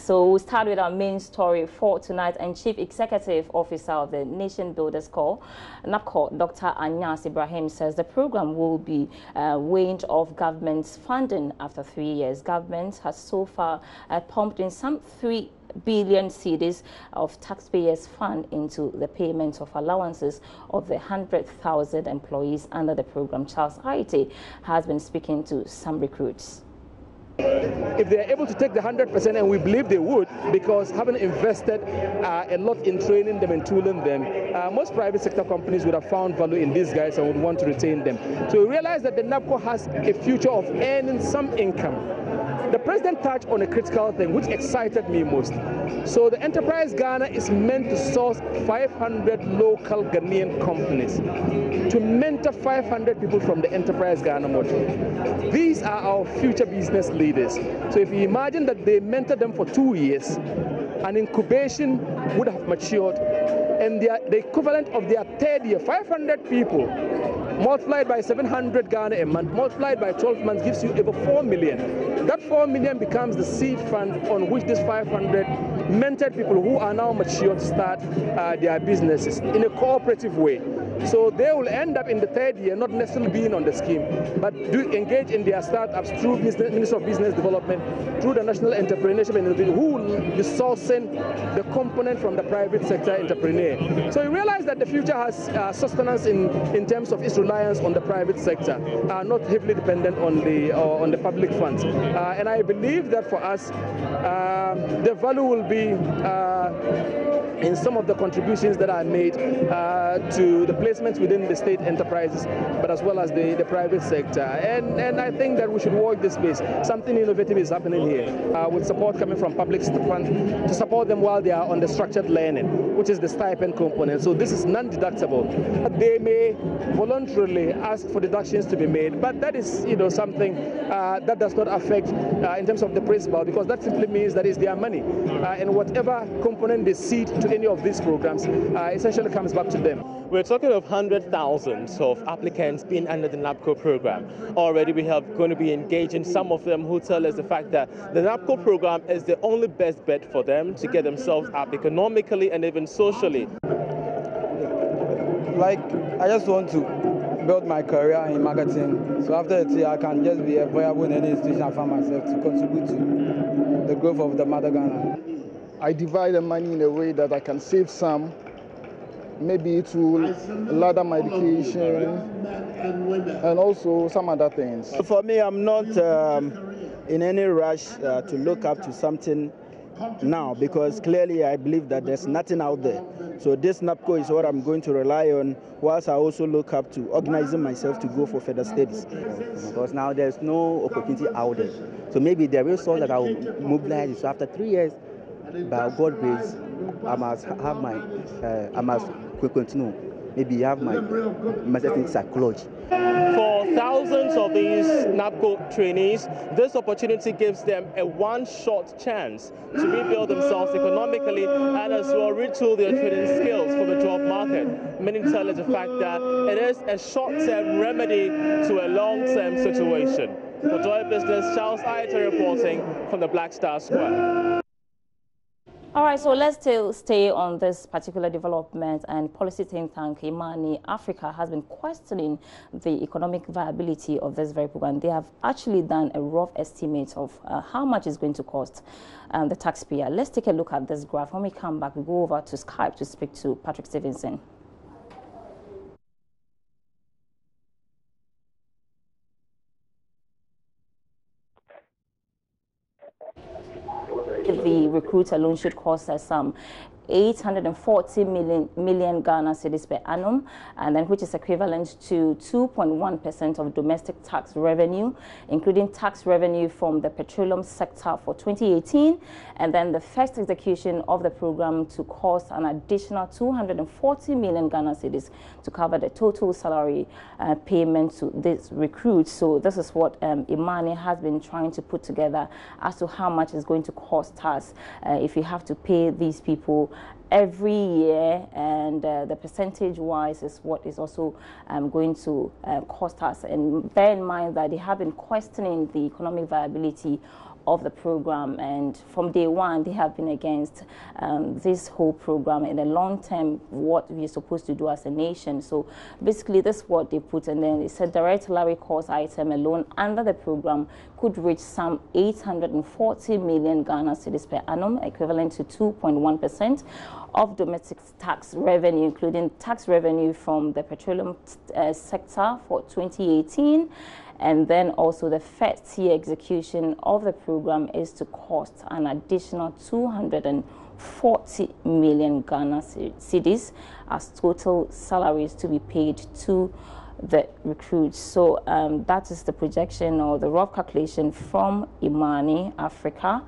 So we'll start with our main story for tonight, and Chief Executive Officer of the Nation Builders Corps, NAPCO, Dr. Anyas Ibrahim, says the program will be weaned off government's funding after 3 years. Government has so far pumped in some 3 billion cedis of taxpayers' fund into the payment of allowances of the 100,000 employees under the program. Charles Haiti has been speaking to some recruits. If they are able to take the 100%, and we believe they would, because having invested a lot in training them and tooling them, most private sector companies would have found value in these guys and would want to retain them. So we realize that the NAPCO has a future of earning some income. The president touched on a critical thing which excited me most. So the Enterprise Ghana is meant to source 500 local Ghanaian companies to mentor 500 people from the Enterprise Ghana model. These are our future business leaders. So if you imagine that they mentor them for 2 years, an incubation would have matured, and the equivalent of their 3rd year, 500 people, multiplied by 700 Ghana a month, multiplied by 12 months gives you over 4 million. That 4 million becomes the seed fund on which these 500 mentored people who are now mature to start their businesses in a cooperative way. So they will end up in the 3rd year not necessarily being on the scheme, but do engage in their startups through Ministry of Business Development, through the National Entrepreneurship and Innovation, who will be sourcing the component from the private sector entrepreneur. So you realize that the future has sustenance in terms of its reliance on the private sector, not heavily dependent on the public funds. And I believe that for us, the value will be in some of the contributions that are made to the placements within the state enterprises, but as well as the private sector. And I think that we should watch this space. Something innovative is happening here, with support coming from public funds to support them while they are on the structured learning, which is the stipend component. So this is non-deductible. They may voluntarily ask for deductions to be made, but that is something that does not affect in terms of the principal, because that simply means that it's their money, and whatever component they cede to any of these programs essentially comes back to them. We're talking of 100,000 of applicants being under the NAPCO program. Already we have going to be engaging some of them who tell us the fact that the NAPCO program is the only best bet for them to get themselves up economically and even socially. Like, I just want to build my career in marketing, so after a year I can just be a viable in any institution I find myself to contribute to the growth of the mother Ghana. I divide the money in a way that I can save some, maybe to ladder my education and also some other things. For me, I'm not in any rush to look up to something now, because clearly I believe that there's nothing out there. So this NAPCO is what I'm going to rely on, whilst I also look up to organizing myself to go for further studies. Because now there's no opportunity out there. So maybe the resource that I will mobilize is after 3 years, by God's grace, I must have my, I must continue. Maybe have my master's in psychology. For thousands of these NAPCO trainees, this opportunity gives them a one-shot chance to rebuild themselves economically and as well retool their training skills for the job market. Many tell us the fact that it is a short-term remedy to a long-term situation. For Joy Business, Charles Haiti reporting from the Black Star Square. All right, so let's still stay on this particular development, and policy think tank Imani Africa has been questioning the economic viability of this very program. They have actually done a rough estimate of how much it's going to cost the taxpayer. Let's take a look at this graph. When we come back, we go over to Skype to speak to Patrick Stevenson. The recruit alone should cost us some 840 million Ghana cedis per annum, and then which is equivalent to 2.1% of domestic tax revenue, including tax revenue from the petroleum sector for 2018, and then the first execution of the program to cost an additional 240 million Ghana cedis to cover the total salary payment to this recruit. So this is what Imani has been trying to put together as to how much is going to cost us if we have to pay these people every year, and the percentage-wise is what is also going to cost us. And bear in mind that they have been questioning the economic viability of the program, and from day one they have been against this whole program in the long term, what we're supposed to do as a nation. So basically this is what they put, and then it said direct salary cost item alone under the program could reach some 840 million Ghana cedis per annum, equivalent to 2.1% of domestic tax revenue, including tax revenue from the petroleum sector for 2018. And then also the first year execution of the program is to cost an additional 240 million Ghana cedis as total salaries to be paid to the recruits. So that is the projection or the rough calculation from Imani Africa.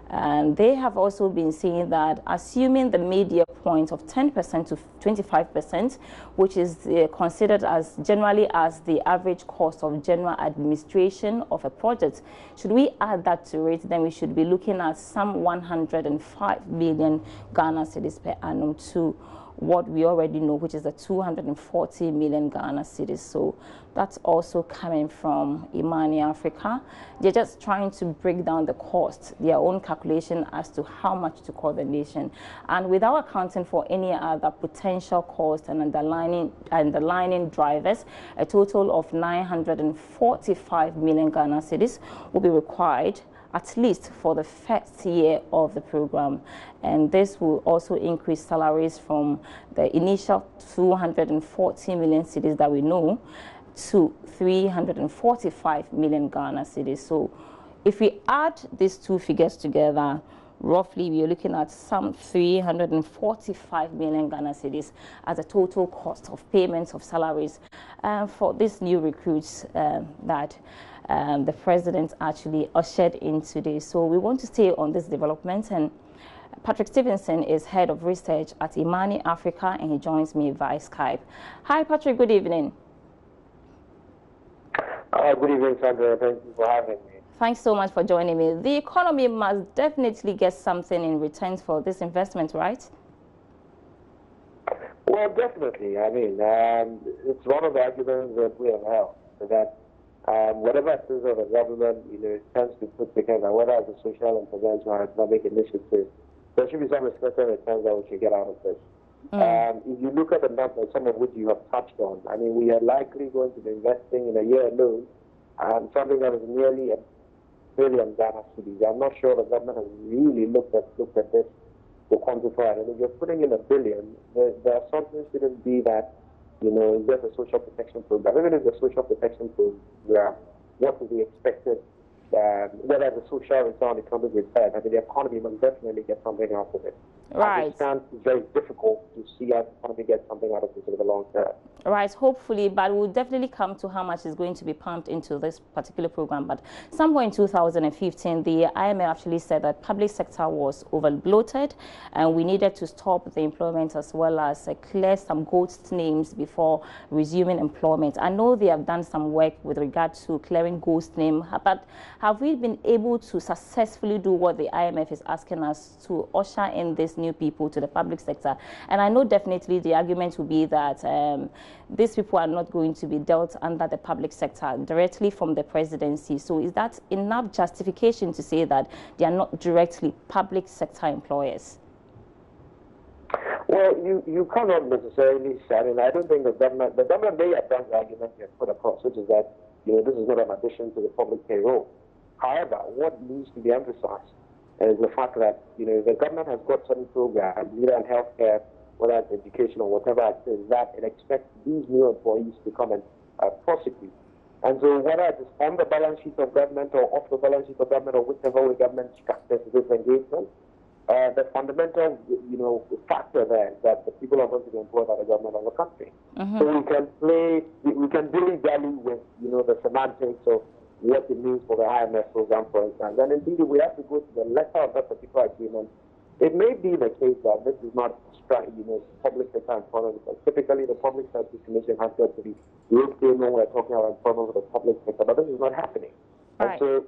And they have also been saying that assuming the media point of 10% to 25%, which is considered as generally as the average cost of general administration of a project, should we add that to it, then we should be looking at some 105 million Ghana cedis per annum to what we already know, which is the 240 million Ghana cedis. So that's also coming from Imani Africa. They're just trying to break down the cost, their own calculation as to how much to cost the nation, and without accounting for any other potential cost and underlining drivers, a total of 945 million Ghana cedis will be required at least for the first year of the program. And this will also increase salaries from the initial 240 million cedis that we know to 345 million Ghana cedis. So if we add these two figures together, roughly we are looking at some 345 million Ghana cedis as a total cost of payments of salaries for these new recruits that the president actually ushered in today. So we want to stay on this development, and Patrick Stevenson is head of research at Imani Africa, and he joins me via Skype. Hi Patrick, good evening. Good evening, Sandra. Thank you for having me. Thanks so much for joining me. The economy must definitely get something in return for this investment, right? Well, definitely. I mean, it's one of the arguments that we have held, that whatever it is of the government, tends to put together, whether it's a social intervention or economic initiative, there should be some expected returns that we should get out of this. If you look at the numbers, some of which you have touched on, I mean, we are likely going to be investing in a year alone something that is nearly $1 billion Ghana cedis. I'm not sure the government has really looked at this to quantify it. And if you're putting in $1 billion, the assumption shouldn't be that it's just a social protection program. Even if the social protection program, what is the expected, whether the social return, economic return, I mean, the economy must definitely get something out of it. Right. It's very difficult to see how the economy gets something out of it in the long term. Right, hopefully, but we'll definitely come to how much is going to be pumped into this particular program. But somewhere in 2015, the IMF actually said that public sector was over-bloated and we needed to stop the employment as well as clear some ghost names before resuming employment. I know they have done some work with regard to clearing ghost name, but have we been able to successfully do what the IMF is asking us to usher in these new people to the public sector? And I know definitely the argument will be that these people are not going to be dealt under the public sector directly from the presidency. So is that enough justification to say that they are not directly public sector employers? Well, you cannot necessarily say, and I don't think the government may have done the argument you have put across, which is that this is not an addition to the public payroll. However, what needs to be emphasized is the fact that the government has got certain programs, either in healthcare, whether it's education or whatever it is, that it expects these new employees to come and prosecute. And so whether it's on the balance sheet of government or off the balance sheet of government or whichever way government structures this engagement, the fundamental factor there is that the people are going to be employed by the government of the country. So we can dilly-dally with the semantics of what it means for the IMF program, for instance. And indeed, if we have to go to the letter of that particular agreement, it may be the case that this is not public sector employment, because typically the Public Service Commission has got to be looked in when we're talking about employment for the public sector, but this is not happening. Right. And so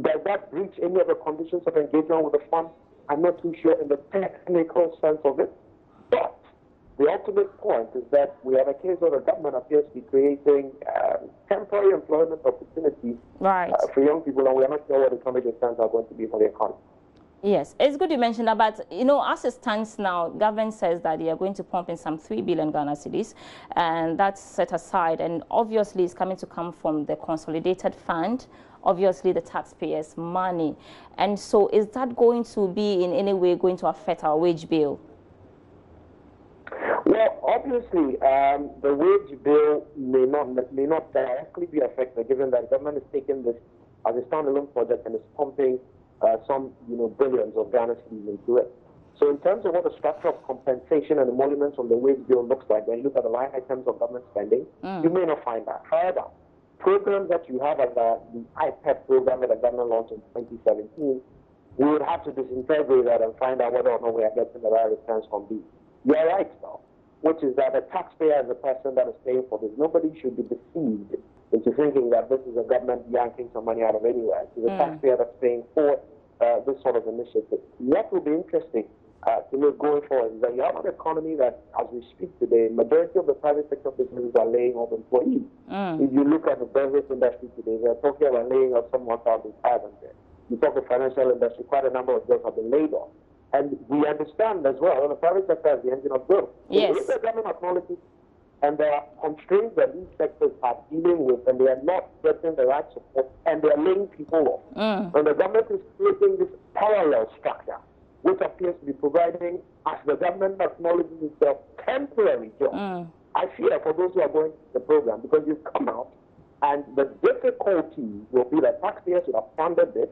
does that breach any of the conditions of engagement with the fund? I'm not too sure in the technical sense of it, but the ultimate point is that we have a case where the government appears to be creating temporary employment opportunities for young people, and we are not sure what the economic returns are going to be for the economy. Yes, it's good you mentioned that, but you know, as it stands now, government says that they are going to pump in some 3 billion Ghana cedis, and that's set aside, and obviously it's coming to come from the consolidated fund, obviously the taxpayers' money. And so is that going to be in any way going to affect our wage bill? Well, obviously, the wage bill may not directly be affected, given that the government is taking this as a standalone project and is pumping some, billions of Ghana cedis into it. So in terms of what the structure of compensation and emoluments on the wage bill looks like, when you look at the line items of government spending, you may not find that. However, programs that you have under the IPEP program that the government launched in 2017, we would have to disintegrate that and find out whether or not we are getting the right returns from these. You are right, though, which is that the taxpayer is the person that is paying for this. Nobody should be deceived into thinking that this is a government yanking some money out of anywhere. It's the taxpayer that's paying for this sort of initiative. What will be interesting to look going forward is that you have an economy that, as we speak today, majority of the private sector businesses are laying off employees. If you look at the beverage industry today, they're talking about laying off some 1,500. You talk the financial industry, quite a number of jobs have been laid off. And we understand as well that the private sector is the engine of growth. Yes. So if the government acknowledges and there are constraints that these sectors are dealing with, and they are not getting the right support, and they are laying people off. And the government is creating this parallel structure, which appears to be providing, as the government acknowledges itself, temporary jobs. I fear for those who are going to the program, because you've come out, and the difficulty will be that taxpayers would have funded this.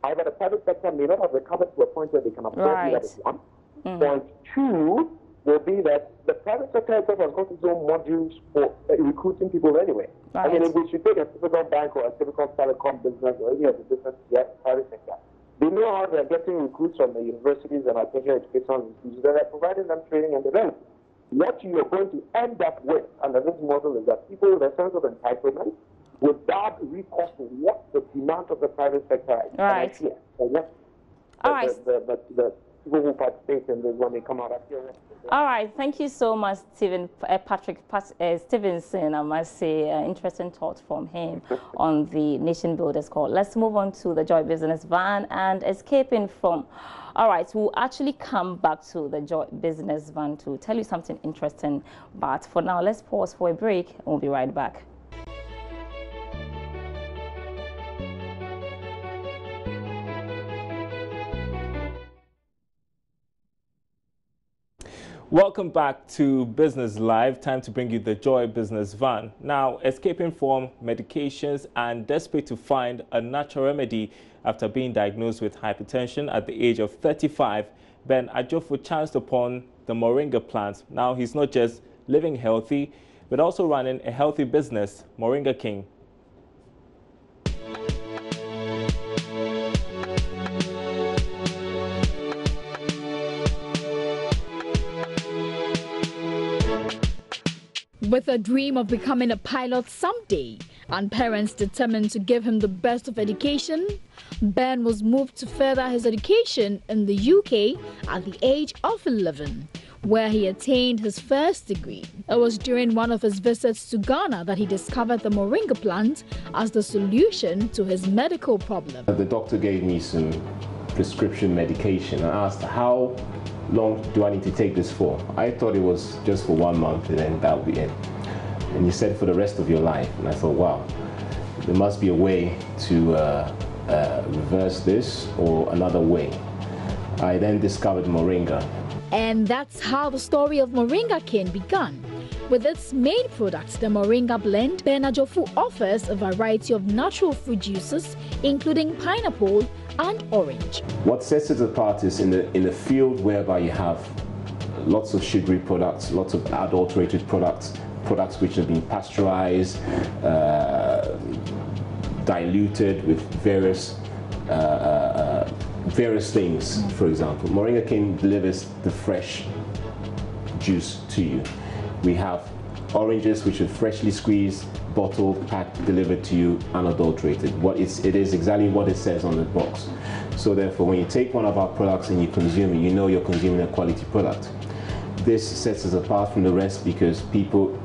However, the private sector may not have recovered to a point where they can absorb that is one. Point two will be that the private sector itself has got its own modules for recruiting people anyway. I mean, if we should take a typical bank or a typical telecom business or any of the business private sector, they know how they're getting recruits from the universities and our tertiary educational institutions, and they're providing them training and development. What you are going to end up with under this model is that people with a sense of entitlement without recourse to what the demand of the private sector is. Right. The people who participate in this when they come out here. All right, thank you so much, Stevenson. I must say, interesting thoughts from him on the Nation Builders Call. Let's move on to the Joy Business Van and escaping from. All right, we'll actually come back to the Joy Business Van to tell you something interesting. But for now, let's pause for a break and we'll be right back. Welcome back to Business Live. Time to bring you the Joy Business Van. Now, escaping from medications and desperate to find a natural remedy after being diagnosed with hypertension at the age of 35, Ben Adjofo chanced upon the moringa plant. Now, he's not just living healthy, but also running a healthy business, Moringa King. With a dream of becoming a pilot someday and parents determined to give him the best of education, Ben was moved to further his education in the UK at the age of 11, where he attained his first degree. It was during one of his visits to Ghana that he discovered the moringa plant as the solution to his medical problem. The doctor gave me some prescription medication. I asked, how long do I need to take this for? I thought it was just for 1 month and then that would be it. And he said for the rest of your life. And I thought, wow, there must be a way to reverse this or another way. I then discovered moringa. And that's how the story of Moringa King began. With its main product, the Moringa blend, Ben Adjofo offers a variety of natural fruit juices, including pineapple and orange. What sets it apart is in the field whereby you have lots of sugary products, lots of adulterated products which have been pasteurized, diluted with various things. For example, Moringa King delivers the fresh juice to you. We have oranges which are freshly squeezed, bottled, packed, delivered to you, unadulterated. It is exactly what it says on the box. So therefore, when you take one of our products and you consume it, you know you're consuming a quality product. this sets us apart from the rest because people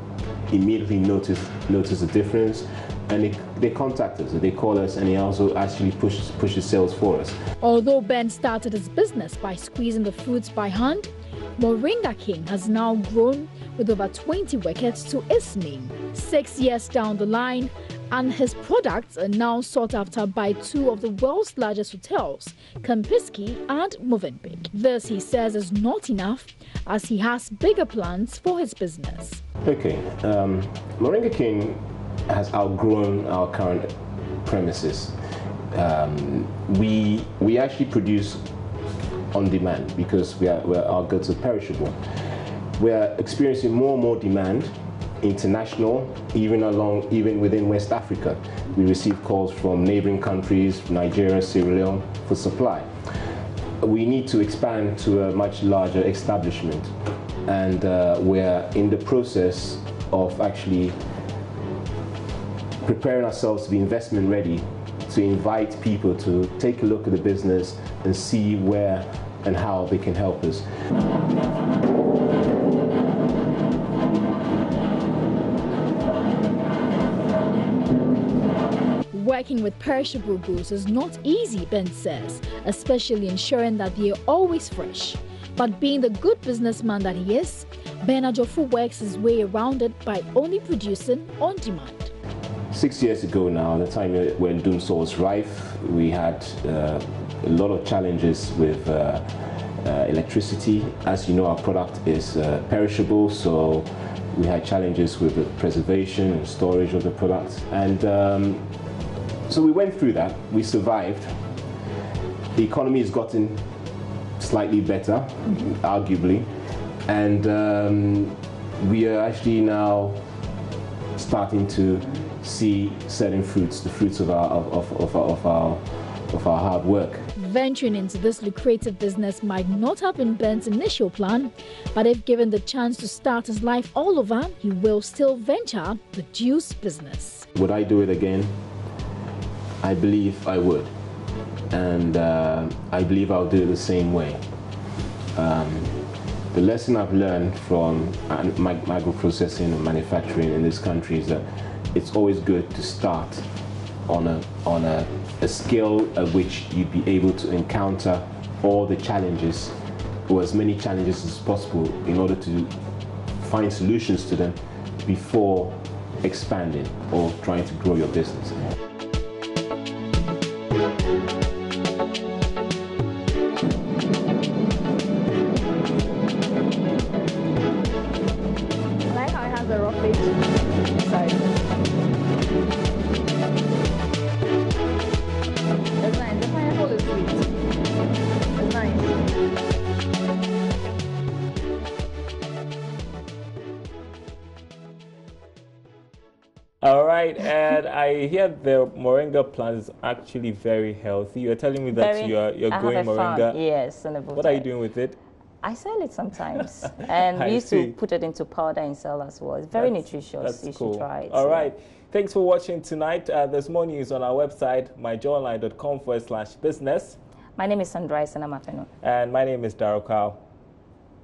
immediately notice the difference, and they contact us, they call us, and they also actually push the sales for us. Although Ben started his business by squeezing the fruits by hand, Moringa King has now grown with over 20 workers to its name. 6 years down the line, and his products are now sought after by two of the world's largest hotels, Kempinski and Movenpick. This, he says, is not enough, as he has bigger plans for his business. Okay, Moringa King has outgrown our current premises. We actually produce on demand because our goods are perishable. We are experiencing more and more demand, international, even within West Africa. We receive calls from neighboring countries, Nigeria, Sierra Leone, for supply. We need to expand to a much larger establishment, and we're in the process of actually preparing ourselves to be investment ready, to invite people to take a look at the business and see where and how they can help us. Working with perishable goods is not easy, Ben says, especially ensuring that they are always fresh. But being the good businessman that he is, Ben Adjofo works his way around it by only producing on demand. 6 years ago now, the time when doomsday was rife, we had a lot of challenges with electricity. As you know, our product is perishable, so we had challenges with the preservation and storage of the product. And so we went through that, we survived. The economy has gotten slightly better, arguably, and we are actually now starting to see certain fruits, the fruits of our hard work. Venturing into this lucrative business might not have been Ben's initial plan, but if given the chance to start his life all over, he will still venture the juice business. Would I do it again? I believe I would, and I believe I'll do it the same way. The lesson I've learned from agro-processing and manufacturing in this country is that it's always good to start on a scale at which you'd be able to encounter all the challenges, or as many challenges as possible, in order to find solutions to them before expanding or trying to grow your business. The rock edge inside. It's nice. The pineapple is sweet. It's nice. All right, and I hear the moringa plant is actually very healthy. You're telling me that you're growing moringa. Farm. Yes, what are you doing with it? I sell it sometimes, and we used to put it into powder and sell as well. It's very nutritious. You should try it. All right. Thanks for watching tonight. There's more news on our website, myjoyonline.com/business. My name is Sandra Isanamafeno. And my name is Darokao.